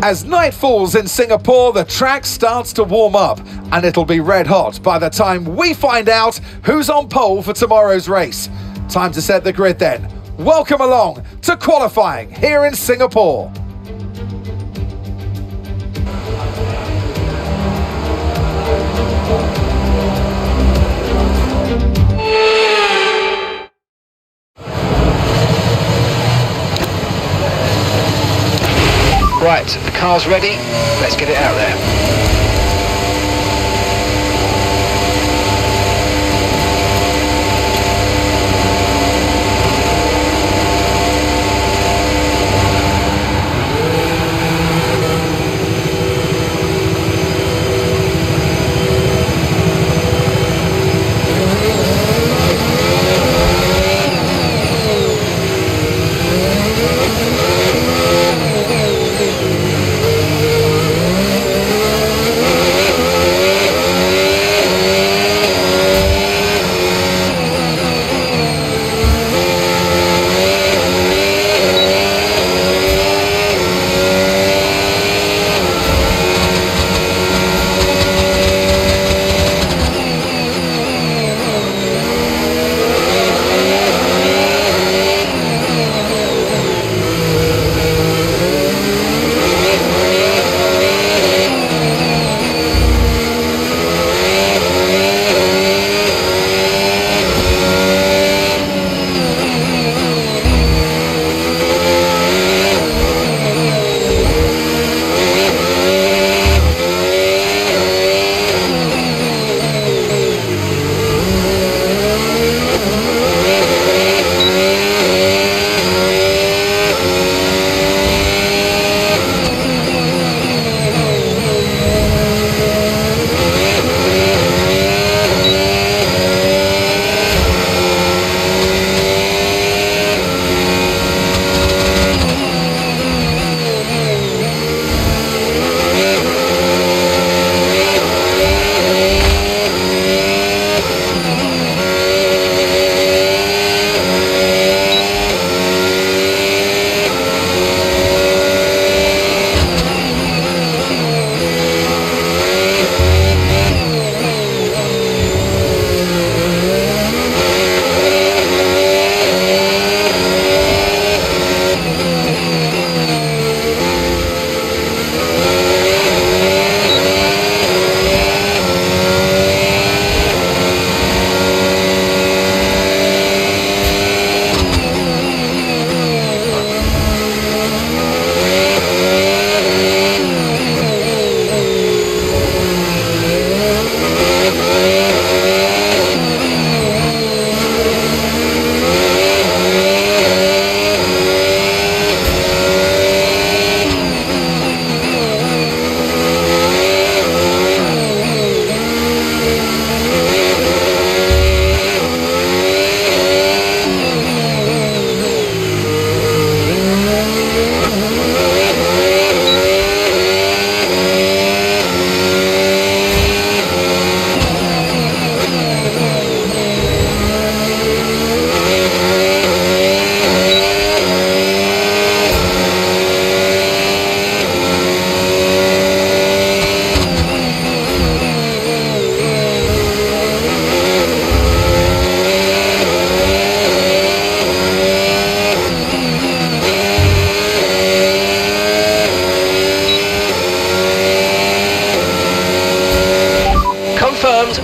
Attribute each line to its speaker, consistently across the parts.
Speaker 1: As night falls in Singapore, the track starts to warm up, and it'll be red hot by the time we find out who's on pole for tomorrow's race. Time to set the grid then. Welcome along to qualifying here in Singapore.
Speaker 2: Right, the car's ready, let's get it out there.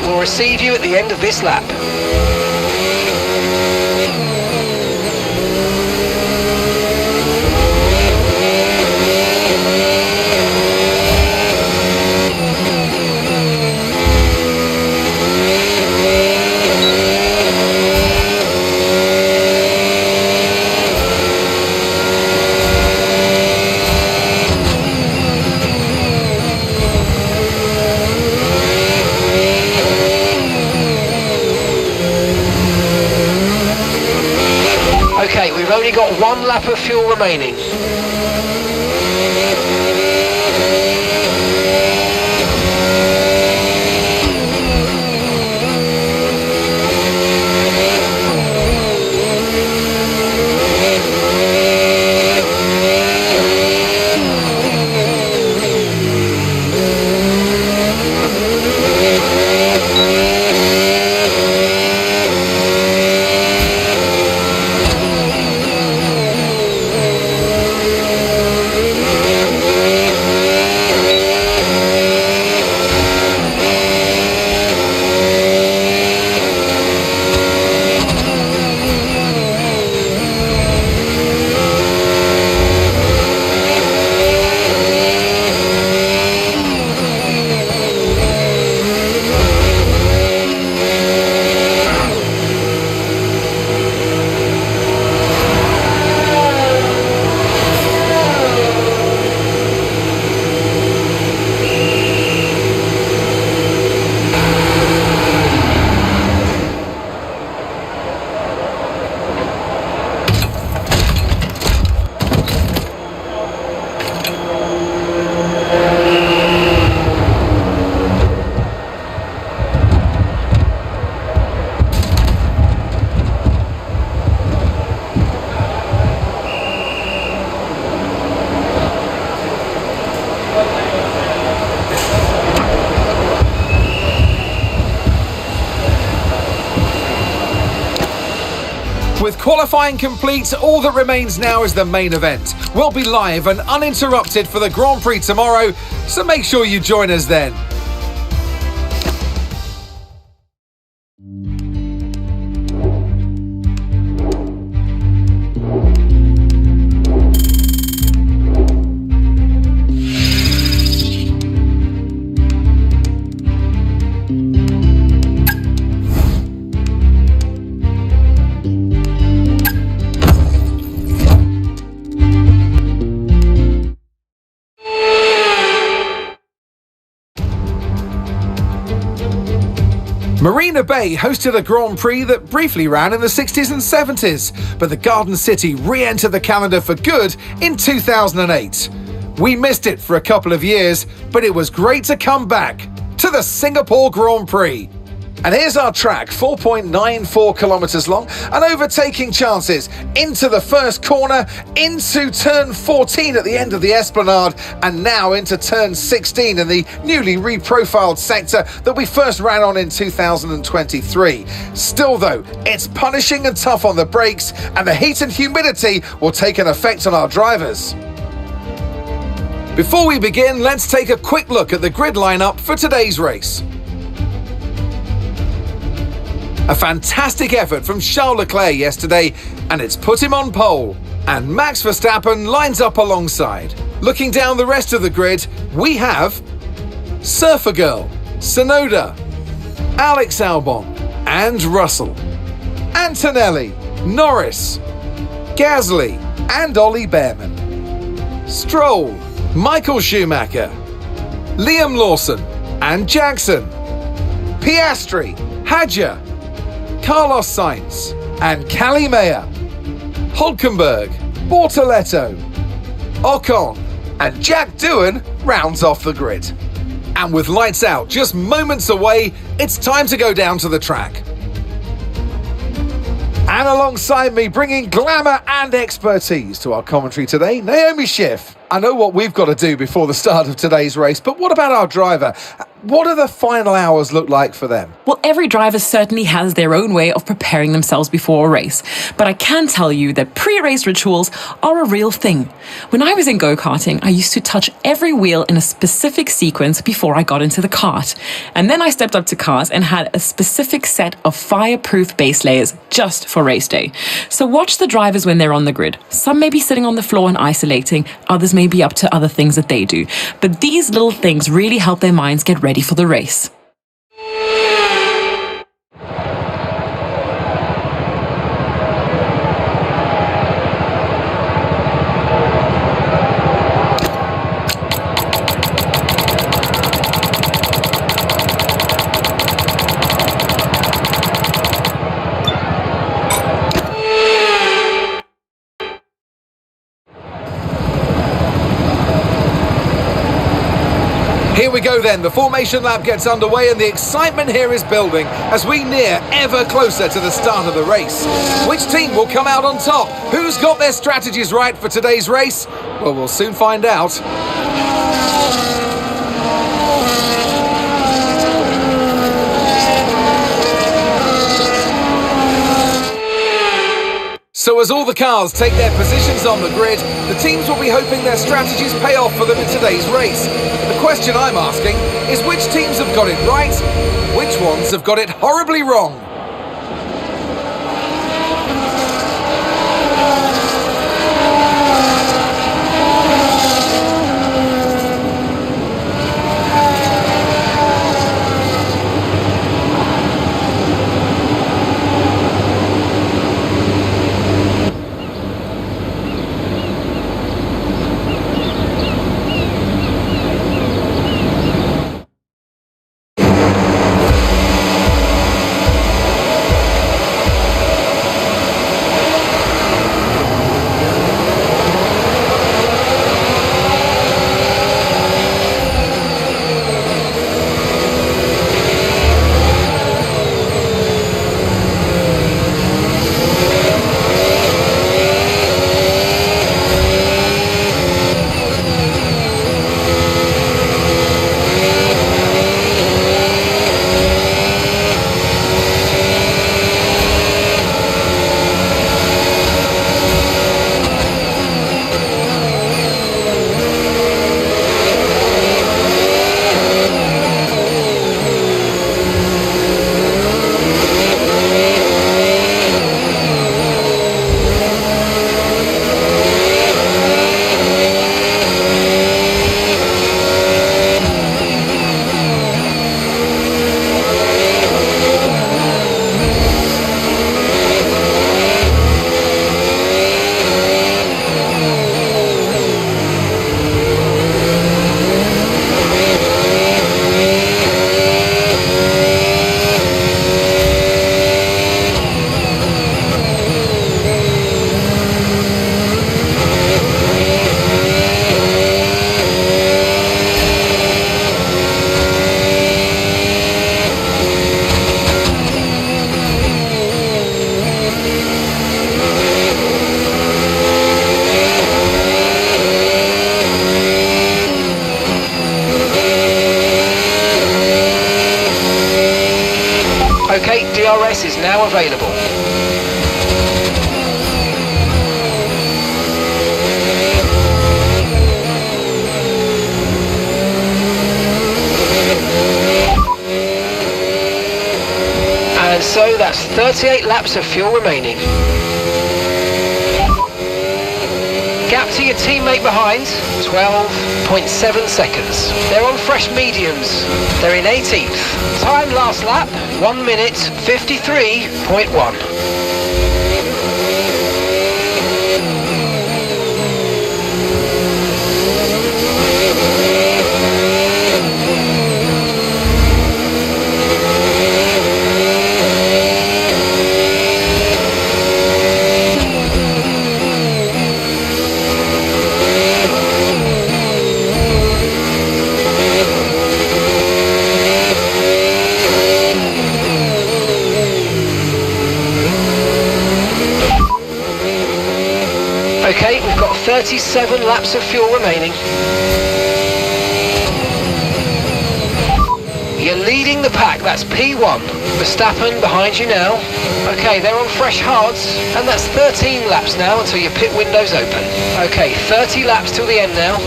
Speaker 2: We'll receive you at the end of this lap. Okay, we've only got one lap of fuel remaining.
Speaker 1: With qualifying complete, all that remains now is the main event. We'll be live and uninterrupted for the Grand Prix tomorrow, so make sure you join us then. Marina Bay hosted a Grand Prix that briefly ran in the 60s and 70s, but the Garden City re-entered the calendar for good in 2008. We missed it for a couple of years, but it was great to come back to the Singapore Grand Prix. And here's our track, 4.94 kilometers long, and overtaking chances into the first corner, into turn 14 at the end of the Esplanade, and now into turn 16 in the newly reprofiled sector that we first ran on in 2023. Still though, it's punishing and tough on the brakes, and the heat and humidity will take an effect on our drivers. Before we begin, let's take a quick look at the grid lineup for today's race. A fantastic effort from Charles Leclerc yesterday, and it's put him on pole. And Max Verstappen lines up alongside. Looking down the rest of the grid, we have Surfer Girl, Sonoda, Alex Albon, and Russell, Antonelli, Norris, Gasly, and Ollie Behrman, Stroll, Michael Schumacher, Liam Lawson, and Jackson, Piastri, Hadjar, Carlos Sainz, and Calimea, Hulkenberg, Bortoletto, Ocon, and Jack Doohan rounds off the grid. And with lights out just moments away, it's time to go down to the track. And alongside me, bringing glamour and expertise to our commentary today, Naomi Schiff. I know what we've got to do before the start of today's race, but what about our driver? What do the final hours look like for them?
Speaker 3: Well, every driver certainly has their own way of preparing themselves before a race. But I can tell you that pre-race rituals are a real thing. When I was in go-karting, I used to touch every wheel in a specific sequence before I got into the kart. And then I stepped up to cars and had a specific set of fireproof base layers just for race day. So watch the drivers when they're on the grid. Some may be sitting on the floor and isolating, others may be up to other things that they do. But these little things really help their minds get ready for the race.
Speaker 1: Here we go then, the formation lap gets underway and the excitement here is building as we near ever closer to the start of the race. Which team will come out on top? Who's got their strategies right for today's race? Well, we'll soon find out. So as all the cars take their positions on the grid, the teams will be hoping their strategies pay off for them in today's race. The question I'm asking is which teams have got it right, which ones have got it horribly wrong?
Speaker 2: is now available. And so that's 38 laps of fuel remaining. Gap to your teammate behind, 12.7 seconds. They're on fresh mediums. They're in 18th. Time last lap, 1 minute 53.1. Okay, we've got 37 laps of fuel remaining. You're leading the pack, that's P1. Verstappen behind you now. Okay, they're on fresh hards, and that's 13 laps now until your pit window's open. Okay, 30 laps till the end now.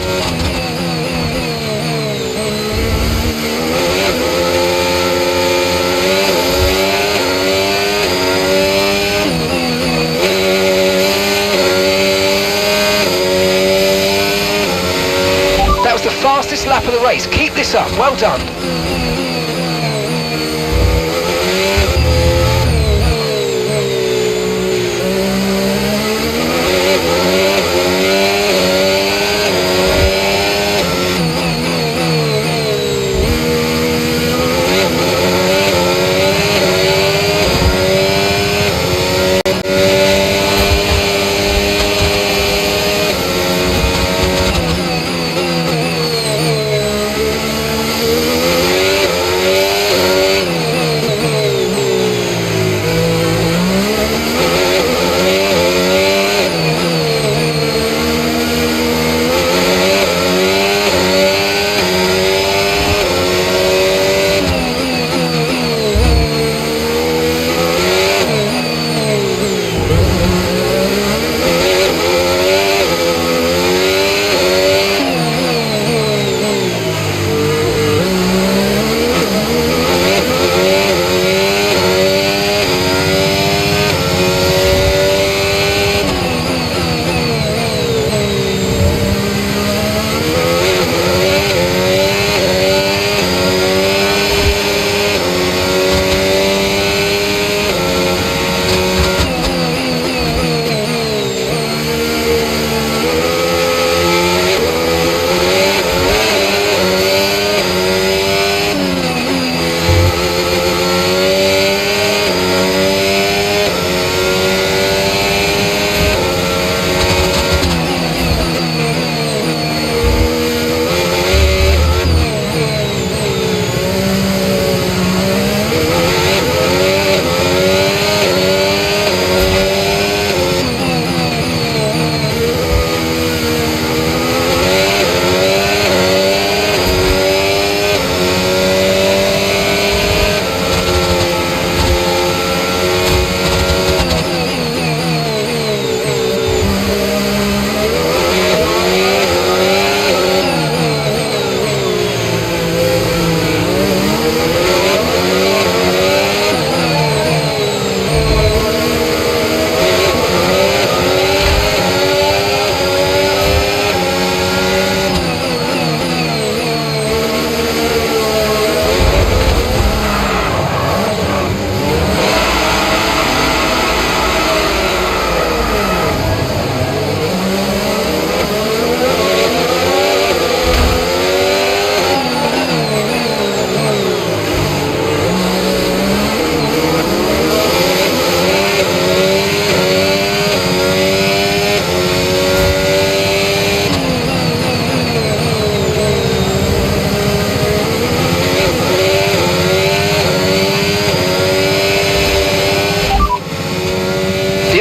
Speaker 2: The fastest lap of the race. Keep this up. Well done.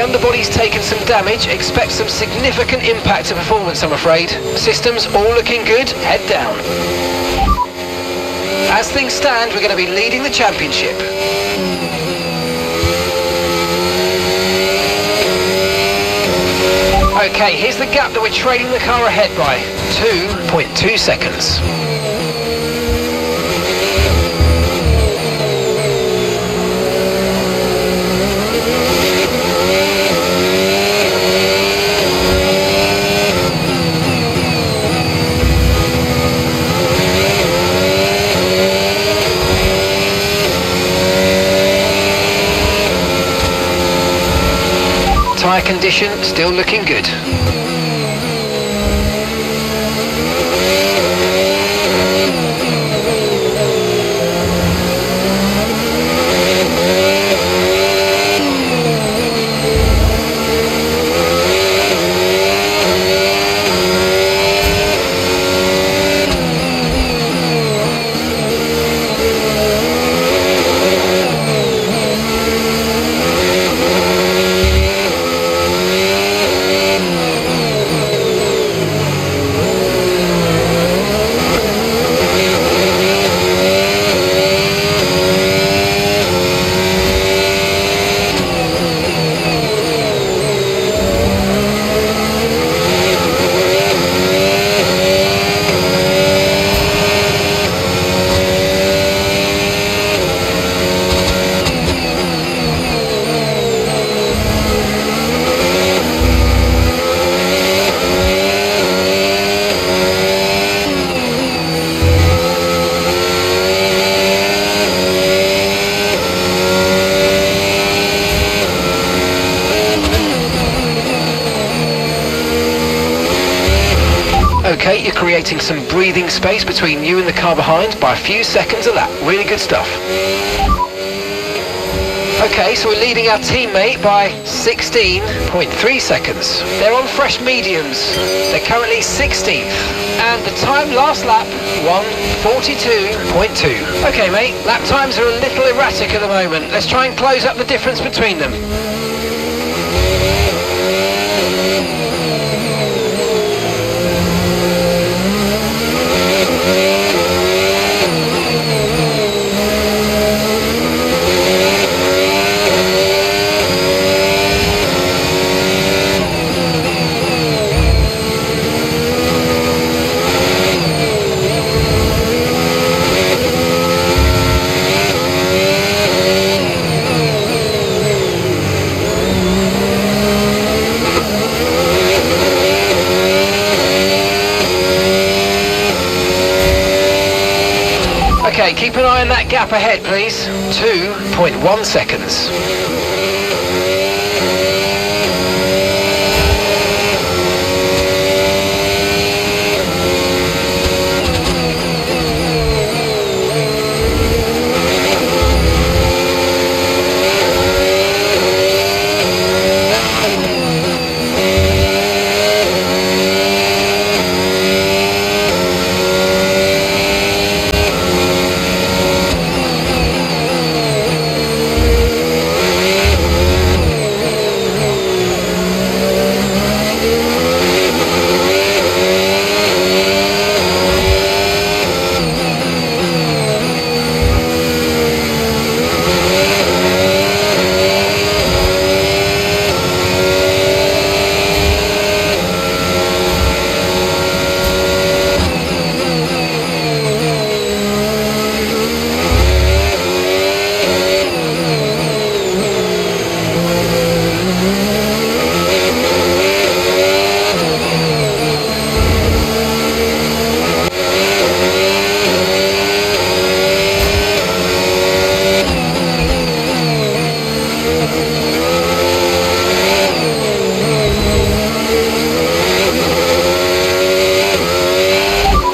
Speaker 2: underbody's taken some damage. Expect some significant impact to performance, I'm afraid. Systems all looking good. Head down. As things stand, we're going to be leading the championship. Okay, here's the gap that we're trailing the car ahead by. 2.2 seconds. Tyre condition still looking good. Okay, you're creating some breathing space between you and the car behind by a few seconds a lap. Really good stuff. Okay, so we're leading our teammate by 16.3 seconds. They're on fresh mediums. They're currently 16th. And the time last lap, 1:42.2. Okay, mate, lap times are a little erratic at the moment. Let's try and close up the difference between them. Okay, keep an eye on that gap ahead, please. 2.1 seconds.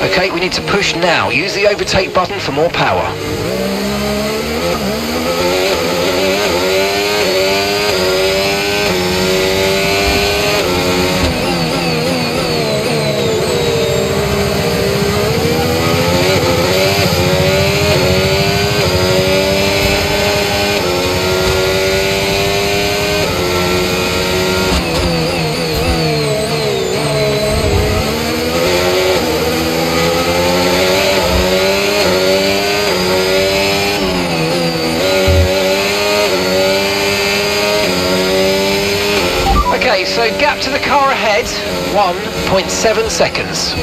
Speaker 2: Okay, we need to push now. Use the overtake button for more power. Okay, so gap to the car ahead, 1.7 seconds.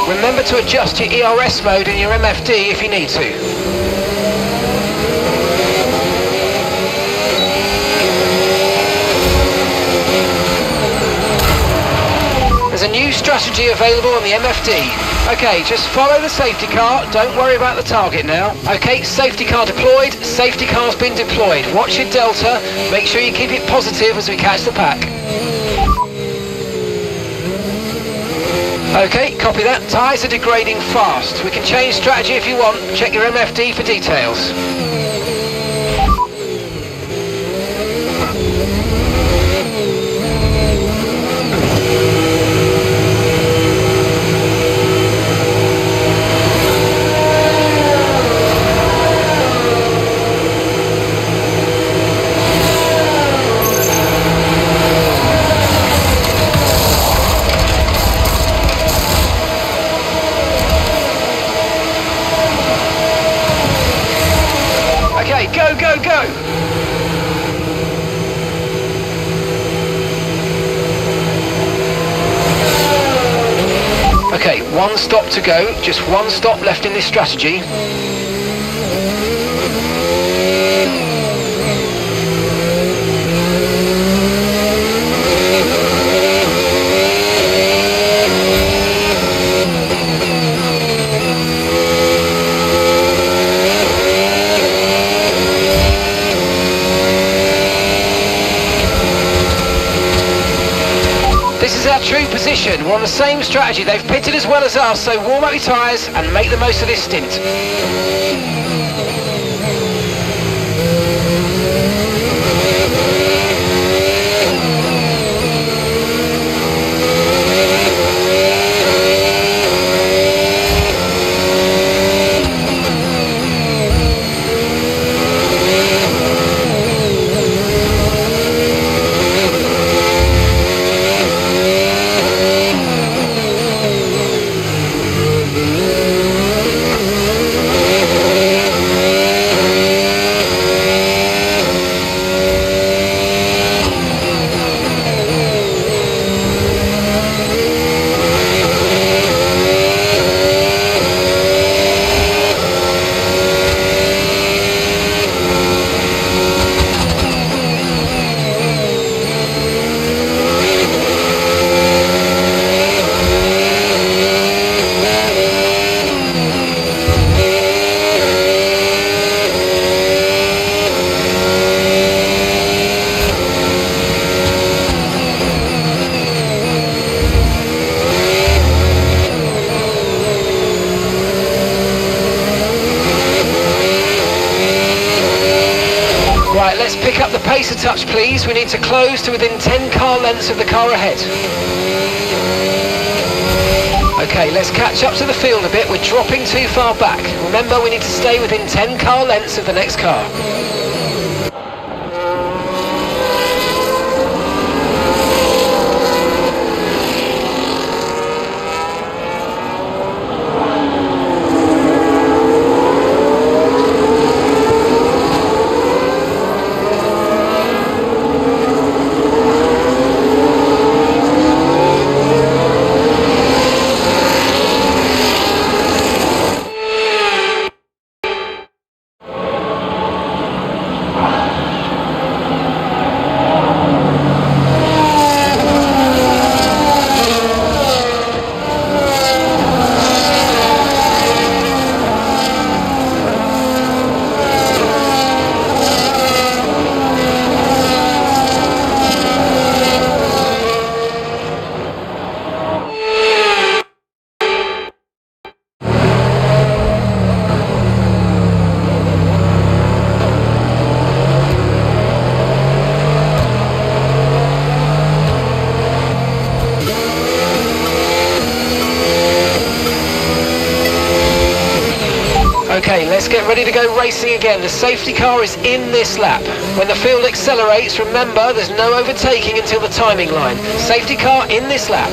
Speaker 2: Remember to adjust your ERS mode and your MFD if you need to. There's a new strategy available on the MFD. Okay, just follow the safety car, don't worry about the target now. Okay, safety car deployed, safety car's been deployed. Watch your delta, make sure you keep it positive as we catch the pack. Okay, copy that. Tyres are degrading fast. We can change strategy if you want. Check your MFD for details. Okay, go, go, go! Okay, one stop to go, just one stop left in this strategy. This is our true position. We're on the same strategy. They've pitted as well as us, so warm up your tyres and make the most of this stint. Right, let's pick up the pace a touch, please. We need to close to within 10 car lengths of the car ahead. Okay, let's catch up to the field a bit. We're dropping too far back. Remember, we need to stay within 10 car lengths of the next car. Let's get ready to go racing again. The safety car is in this lap. When the field accelerates, remember there's no overtaking until the timing line. Safety car in this lap.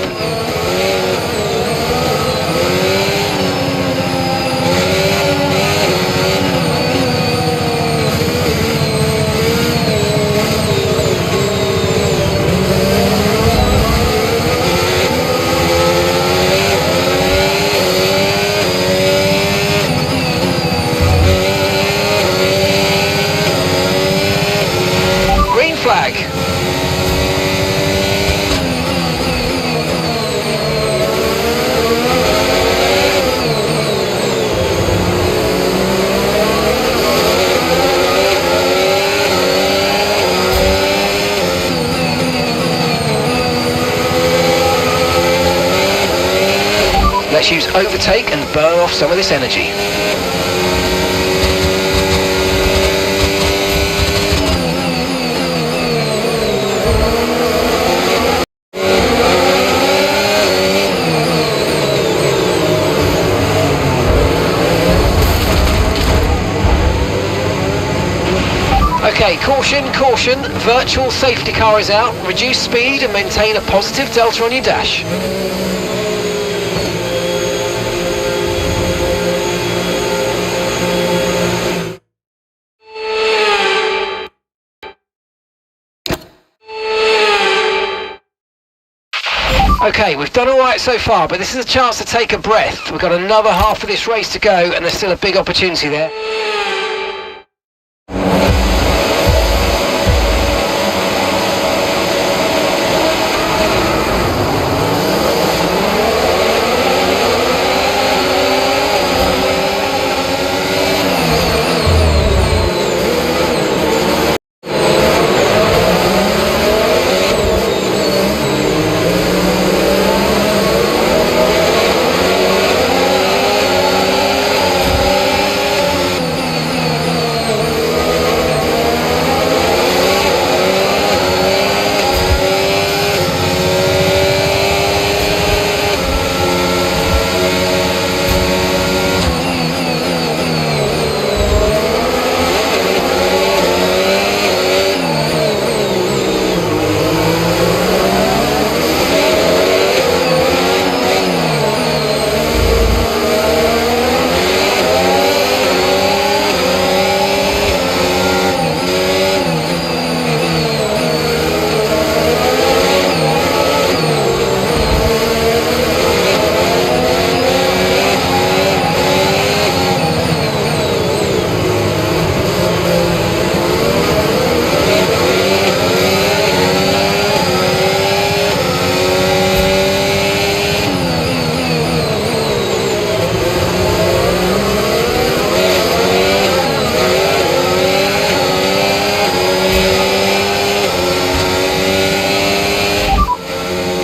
Speaker 2: Flag. Let's use overtake and burn off some of this energy. Okay, caution, caution, virtual safety car is out. Reduce speed and maintain a positive delta on your dash. Okay, we've done all right so far, but this is a chance to take a breath. We've got another half of this race to go, and there's still a big opportunity there.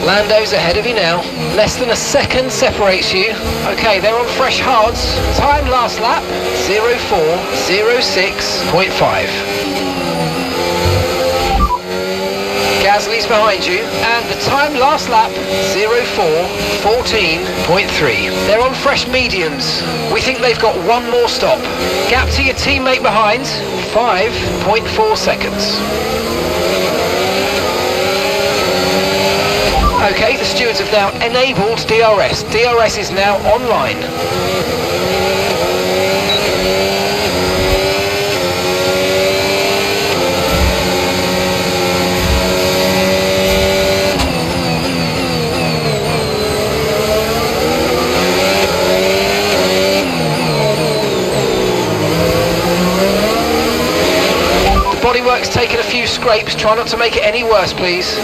Speaker 2: Lando's ahead of you now. Less than a second separates you. Okay, they're on fresh hards. Time last lap, 04:06.5. Gasly's behind you, and the time last lap, 04:14.3. They're on fresh mediums. We think they've got one more stop. Gap to your teammate behind, 5.4 seconds. Okay, the stewards have now enabled DRS. DRS is now online. The bodywork's taken a few scrapes. Try not to make it any worse, please.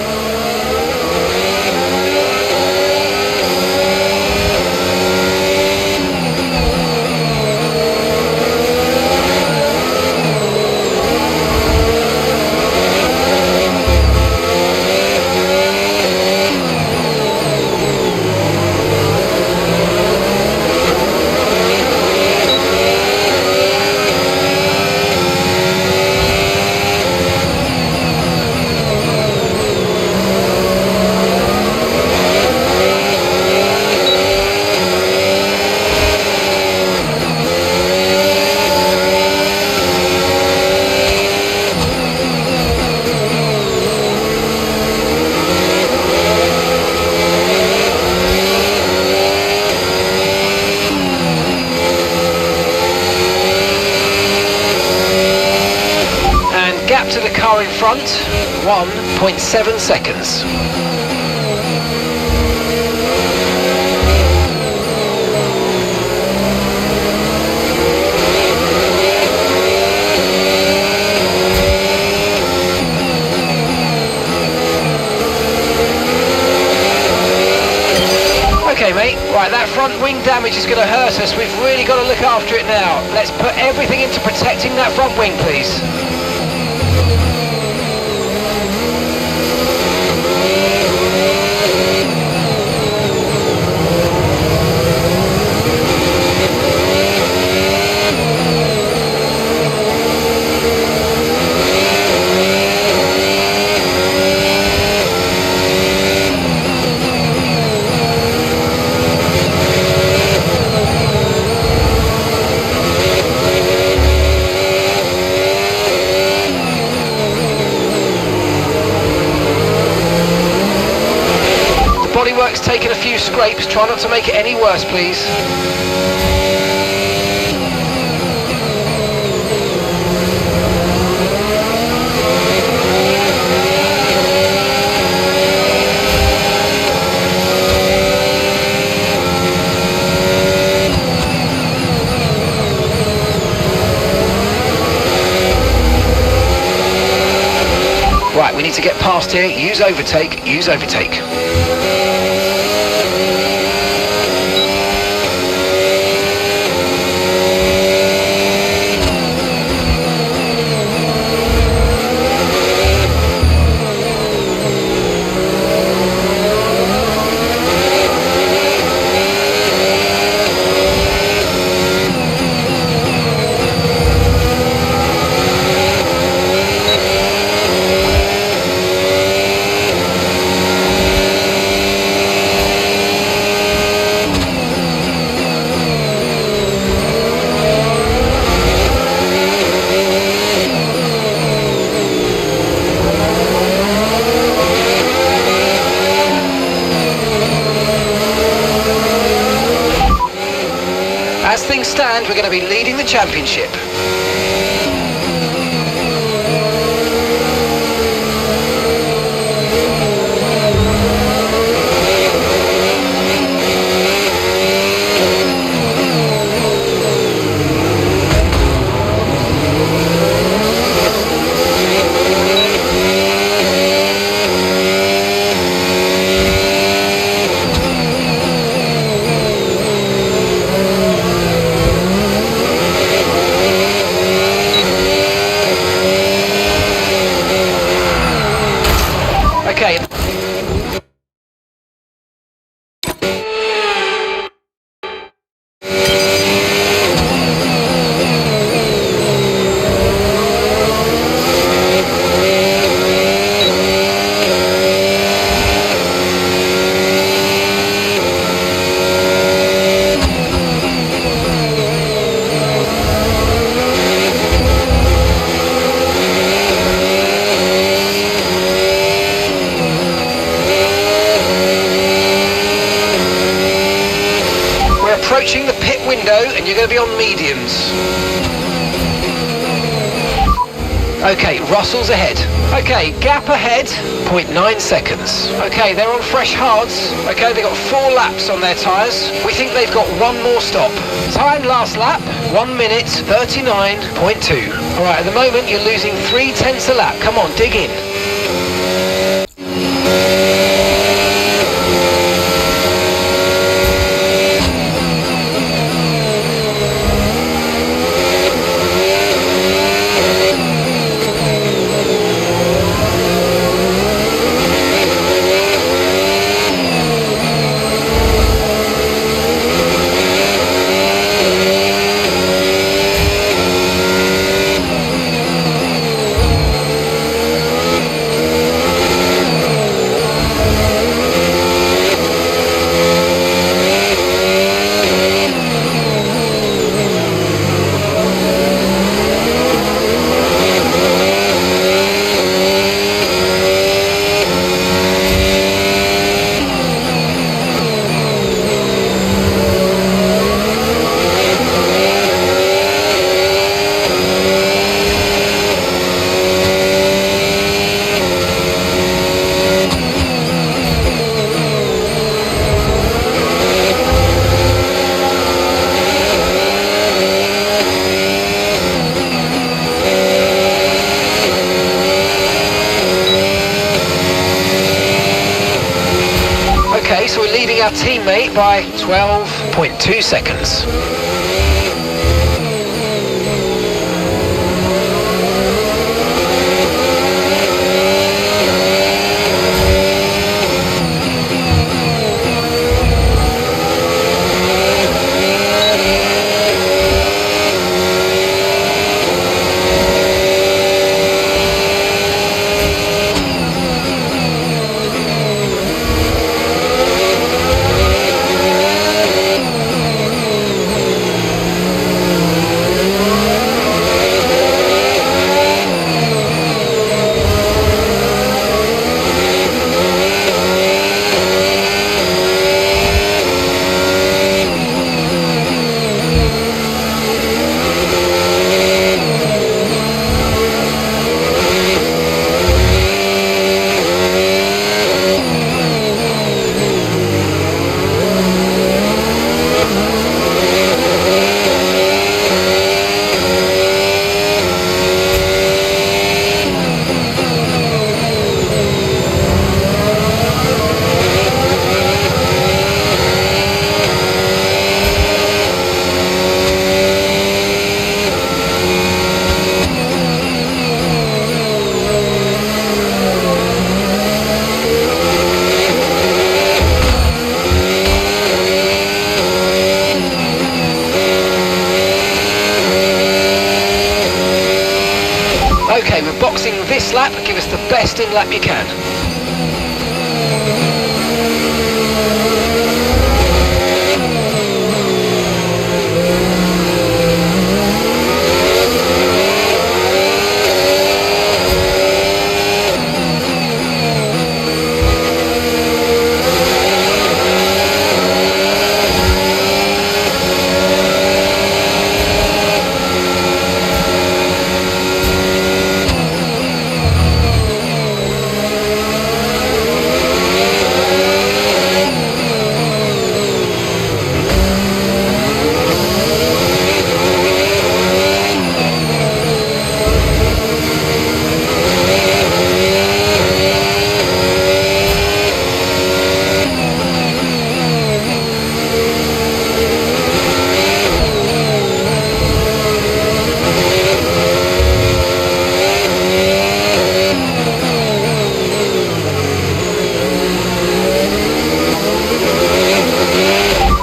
Speaker 2: gap to the car in front, 1.7 seconds. Okay mate, right, that front wing damage is going to hurt us. We've really got to look after it now. Let's put everything into protecting that front wing, please. Bodywork's taken a few scrapes, try not to make it any worse, please. Right, we need to get past here, use overtake, use overtake. As things stand, we're going to be leading the championship. Okay. Approaching the pit window and you're going to be on mediums. Okay, Russell's ahead. Okay, gap ahead, 0.9 seconds. Okay, they're on fresh hards. Okay, they've got 4 laps on their tyres. We think they've got one more stop. Time last lap, 1 minute, 39.2. All right, at the moment you're losing 0.3 a lap. Come on, dig in. our teammate by 12.2 seconds. Okay, we're boxing this lap. Give us the best in lap you can.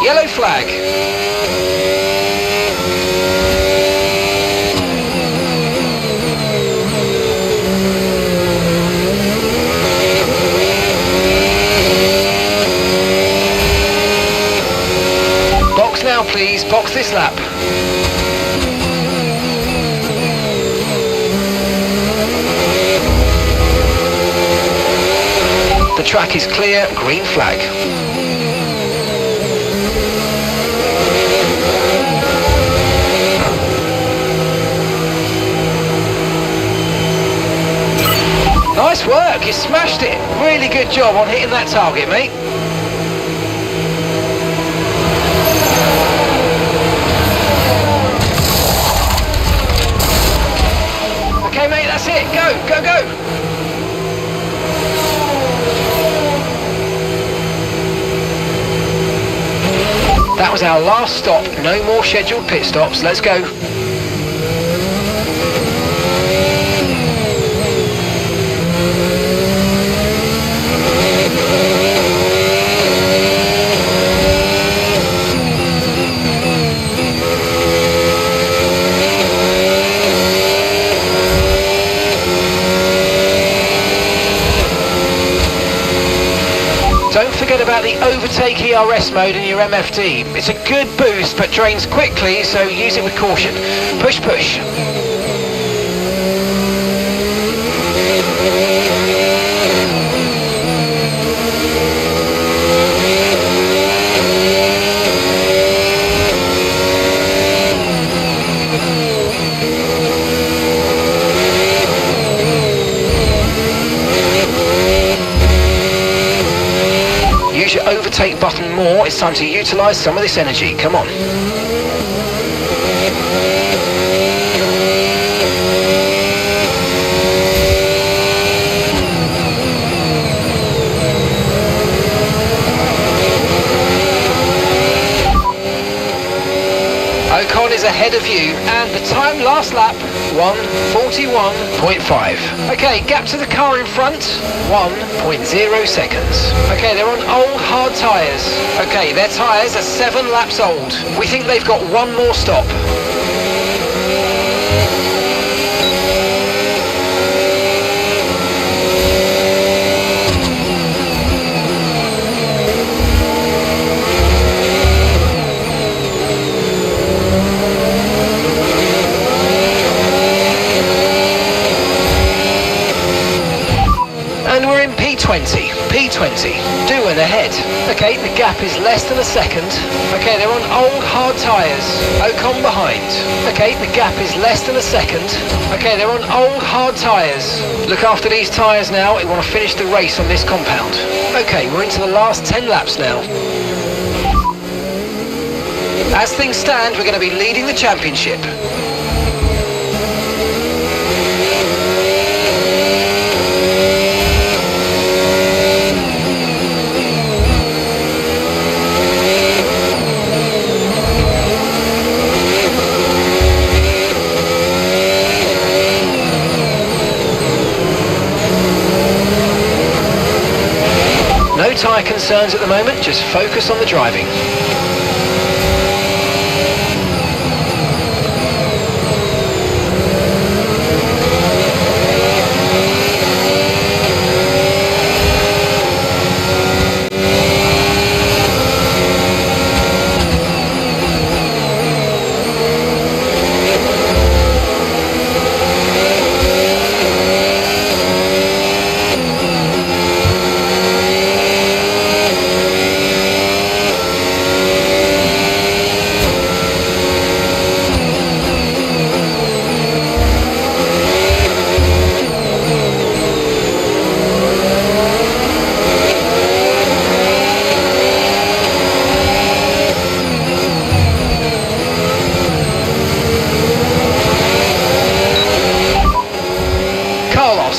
Speaker 2: Yellow flag. Box now, please. Box this lap. The track is clear. Green flag. Nice work, you smashed it. Really good job on hitting that target, mate. Okay, mate, that's it. Go, go, go. That was our last stop. No more scheduled pit stops. Let's go. Don't forget about the overtake ERS mode in your MFD. It's a good boost but drains quickly, so use it with caution. Push, push. Use your overtake button more. It's time to utilise some of this energy. Come on. ahead of you, and the time last lap, 1:41.5. Okay, gap to the car in front, 1.0 seconds. Okay, they're on old hard tyres. Okay, their tyres are 7 laps old. We think they've got one more stop. And we're in P20, doing ahead. Okay, the gap is less than a second. Okay, they're on old hard tyres. Ocon behind. Okay, the gap is less than a second. Okay, they're on old hard tyres. Look after these tyres now. We want to finish the race on this compound. Okay, we're into the last 10 laps now. As things stand, we're going to be leading the championship. No tyre concerns at the moment, just focus on the driving.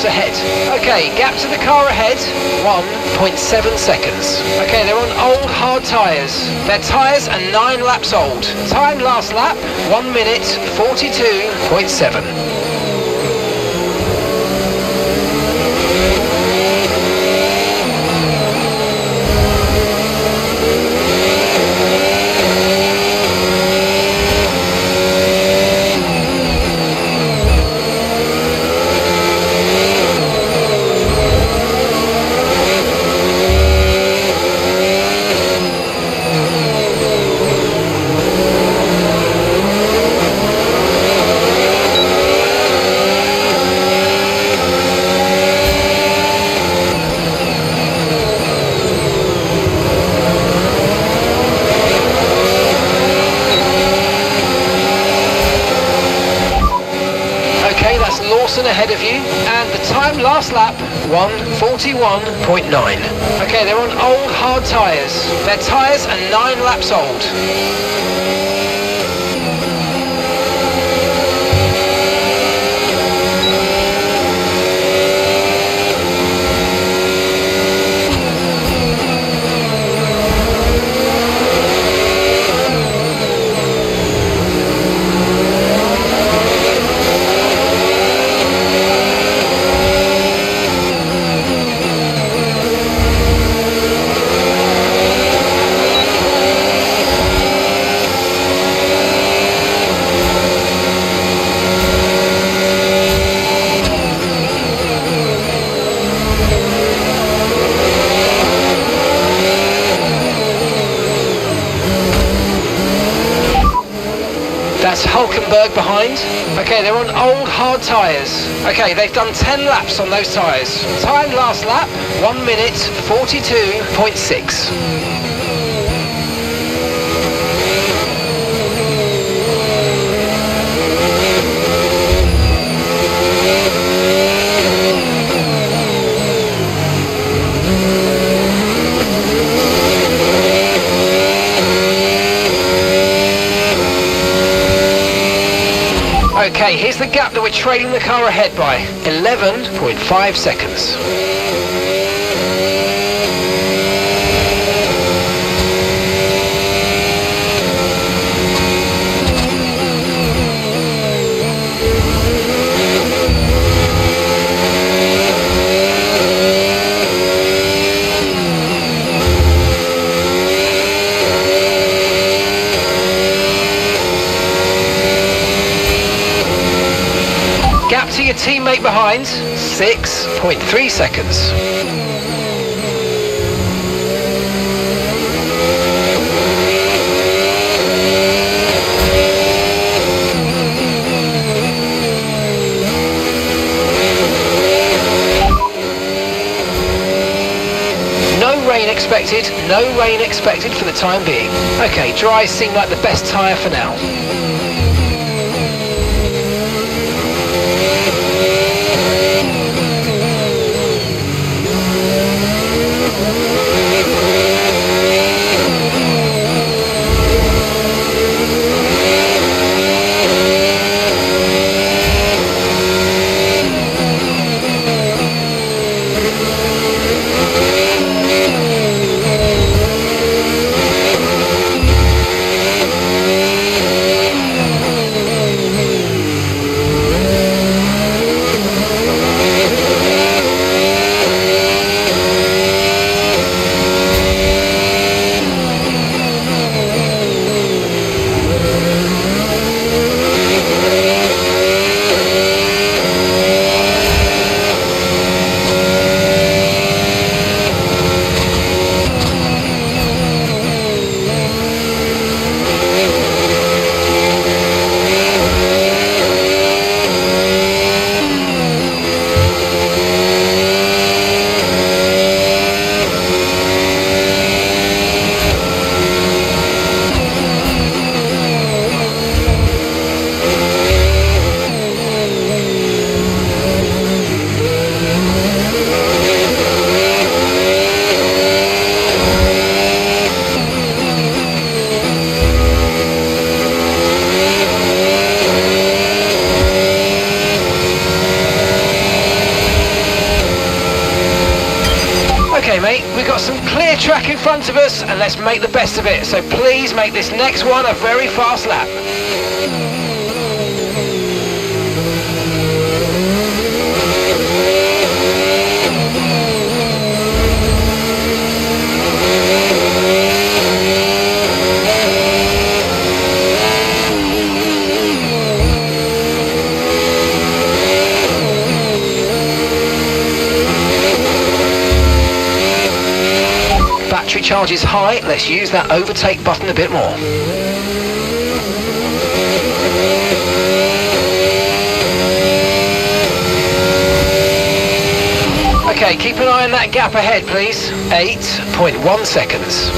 Speaker 2: Ahead. Okay, gap to the car ahead, 1.7 seconds. Okay, they're on old hard tyres. Their tyres are 9 laps old. Time last lap, 1:42.7. Ahead of you, and the time last lap, 1:41.9. Okay, they're on old hard tyres. Their tyres are 9 laps old. That's Hulkenberg behind. Okay, they're on old hard tyres. Okay, they've done 10 laps on those tyres. Time last lap, 1:42.6. Okay, here's the gap that we're trailing the car ahead by, 11.5 seconds. Gap to your teammate behind, 6.3 seconds. No rain expected for the time being. Okay, dries seem like the best tyre for now. Okay mate, we've got some clear track in front of us and let's make the best of it. So please make this next one a very fast lap. Battery charge is high, let's use that overtake button a bit more. Okay, keep an eye on that gap ahead please. 8.1 seconds.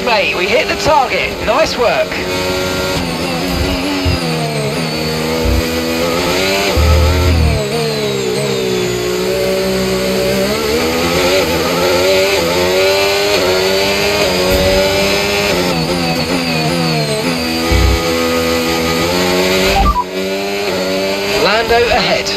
Speaker 2: Mate, we hit the target. Nice work. Lando ahead.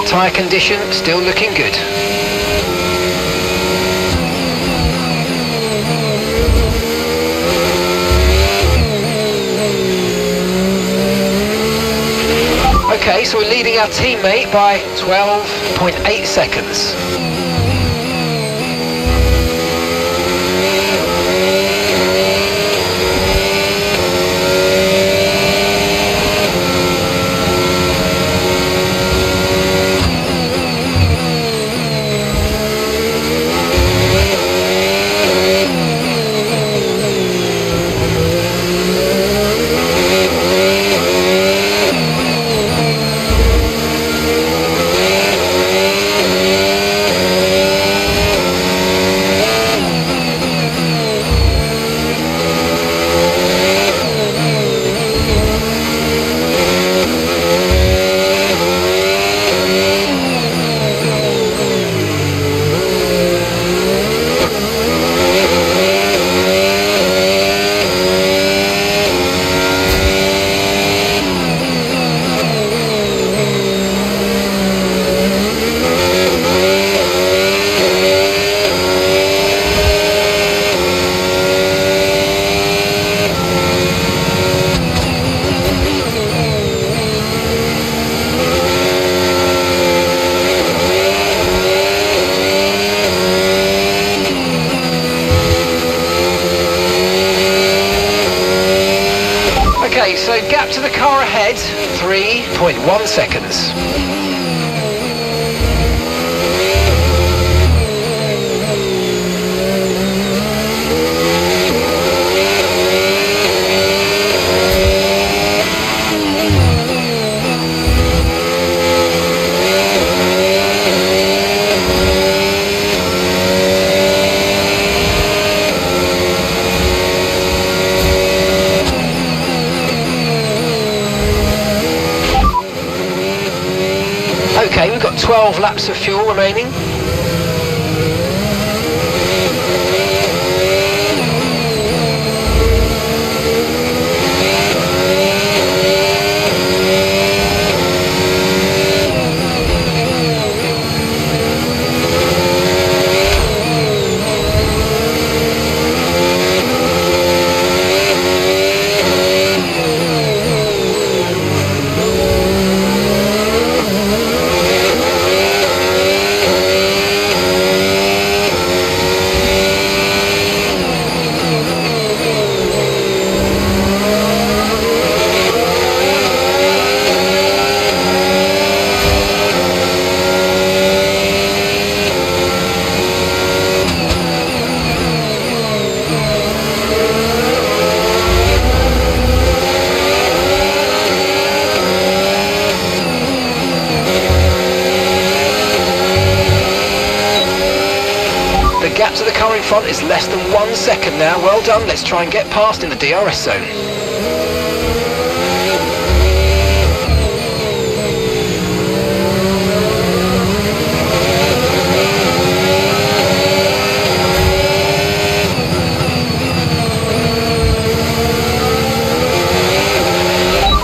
Speaker 2: Tyre condition still looking good. our teammate by 12.8 seconds. Okay, so gap to the car ahead, 3.1 seconds. Okay, we've got 12 laps of fuel remaining. The gap to the car in front is less than 1 second now. Well done. Let's try and get past in the DRS zone.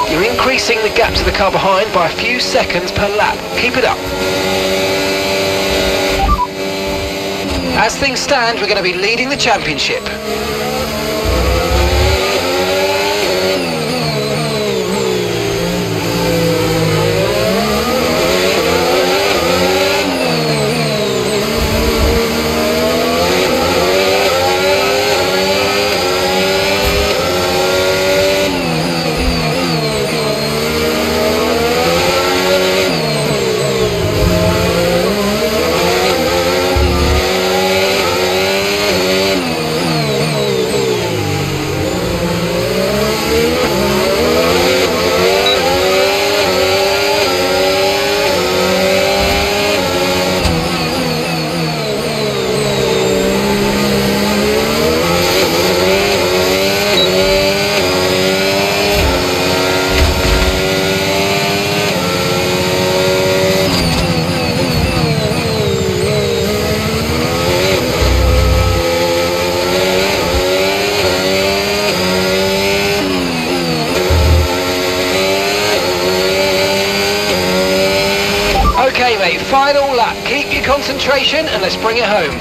Speaker 2: You're increasing the gap to the car behind by a few seconds per lap. Keep it up. As things stand, we're going to be leading the championship. Okay mate, final lap. Keep your concentration and let's bring it home.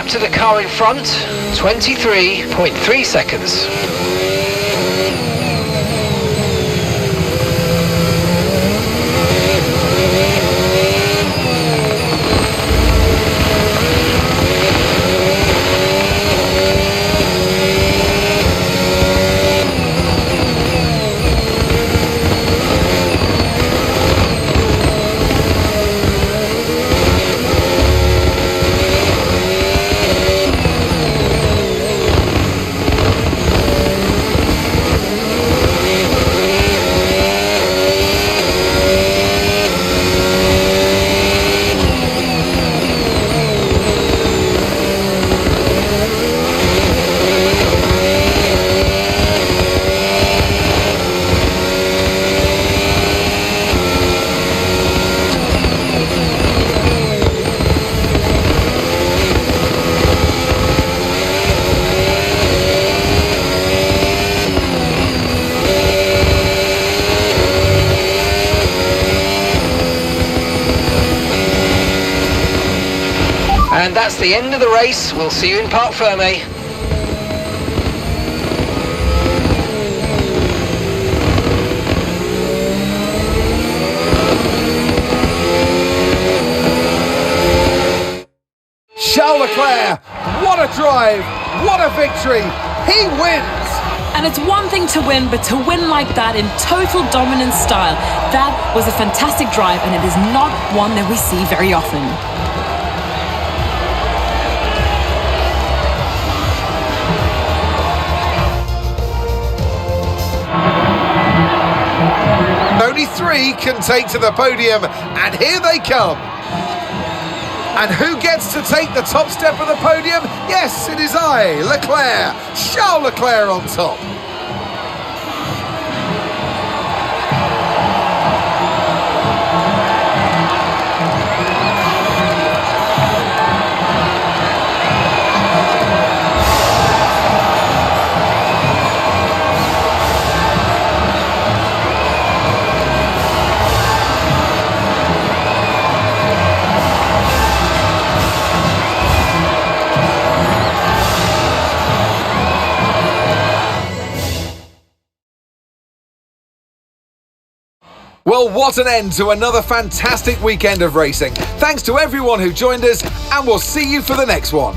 Speaker 2: Gap to the car in front, 23.3 seconds. And that's the end of the race. We'll see you in Parc Fermé.
Speaker 1: Charles Leclerc, what a drive, what a victory, he wins!
Speaker 3: And it's one thing to win, but to win like that in total dominant style, that was a fantastic drive, and it is not one that we see very often.
Speaker 1: Only 3 can take to the podium, and here they come. And who gets to take the top step of the podium? Yes, it is I, Leclerc, Charles Leclerc on top. Well, what an end to another fantastic weekend of racing. Thanks to everyone who joined us, and we'll see you for the next one.